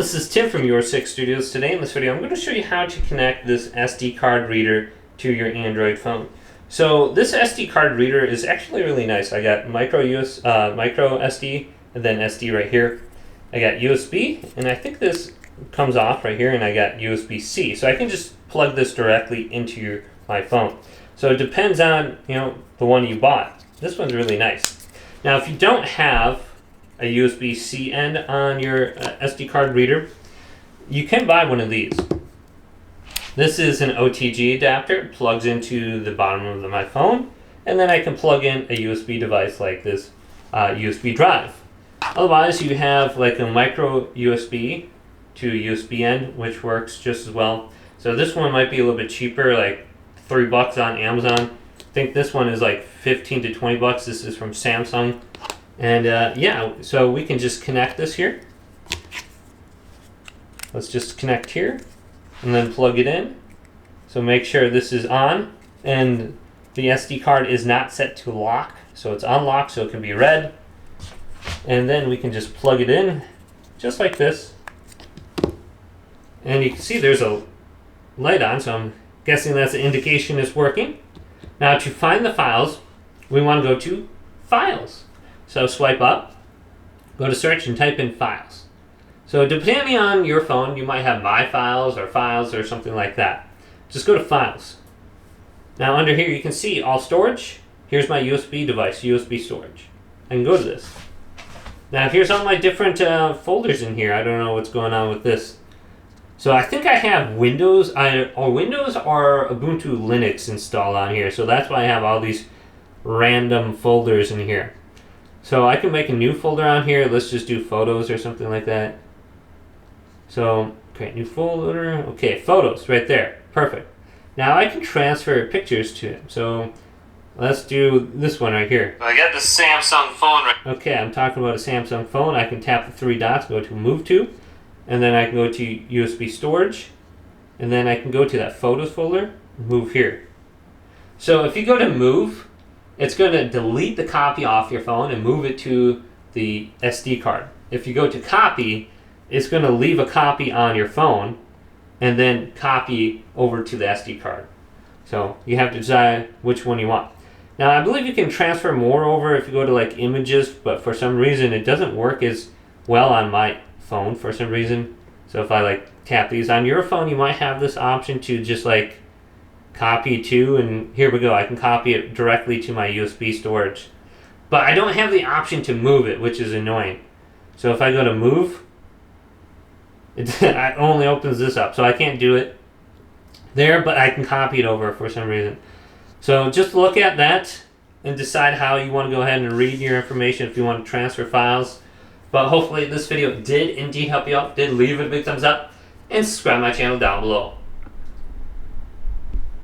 this is Tim from Your Six Studios. Today in this video I'm going to show you how to connect this SD card reader to your Android phone. So this SD card reader is actually really nice. I got micro SD and then SD right here. I got USB and I think this comes off right here, and I got USB-C. So I can just plug this directly into my phone. So it depends on the one you bought. This one's really nice. Now if you don't have a USB-C end on your SD card reader, you can buy one of these. This is an OTG adapter. It plugs into the bottom of my phone, and then I can plug in a USB device like this USB drive. Otherwise, you have like a micro USB to USB end, which works just as well. So this one might be a little bit cheaper, like $3 on Amazon. I think this one is like 15 to 20 bucks. This is from Samsung. And yeah, so we can just connect this here. Let's just connect here and then plug it in. So make sure this is on and the SD card is not set to lock. So it's unlocked so it can be read. And then we can just plug it in just like this. And you can see there's a light on, so I'm guessing that's an indication it's working. Now to find the files, we want to go to Files. So swipe up, go to search and type in Files. So depending on your phone, you might have My Files or something like that. Just go to Files. Now under here you can see all storage. Here's my USB device, USB storage. I can go to this. Now here's all my different folders in here. I don't know what's going on with this. So I think I have Windows or Ubuntu Linux installed on here. So that's why I have all these random folders in here. So I can make a new folder on here. Let's just do photos or something like that. So create new folder. Okay, photos right there. Perfect. Now I can transfer pictures to it. So let's do this one right here. I got the Samsung phone right. Okay, I'm talking about a Samsung phone. I can tap the three dots, go to Move To, and then I can go to USB storage, and then I can go to that photos folder, move here. So if you go to Move, it's going to delete the copy off your phone and move it to the SD card. If you go to Copy, it's going to leave a copy on your phone and then copy over to the SD card. So you have to decide which one you want. Now I believe you can transfer more over if you go to like Images, but for some reason it doesn't work as well on my phone for some reason. So if I like tap these on your phone, you might have this option to just like copy to, and here we go, I can copy it directly to my USB storage. But I don't have the option to move it, which is annoying. So if I go to Move, it only opens this up, so I can't do it there, but I can copy it over for some reason. So just look at that and decide how you want to go ahead and read your information if you want to transfer files. But hopefully this video did indeed help you out. Did leave it a big thumbs up and subscribe to my channel down below.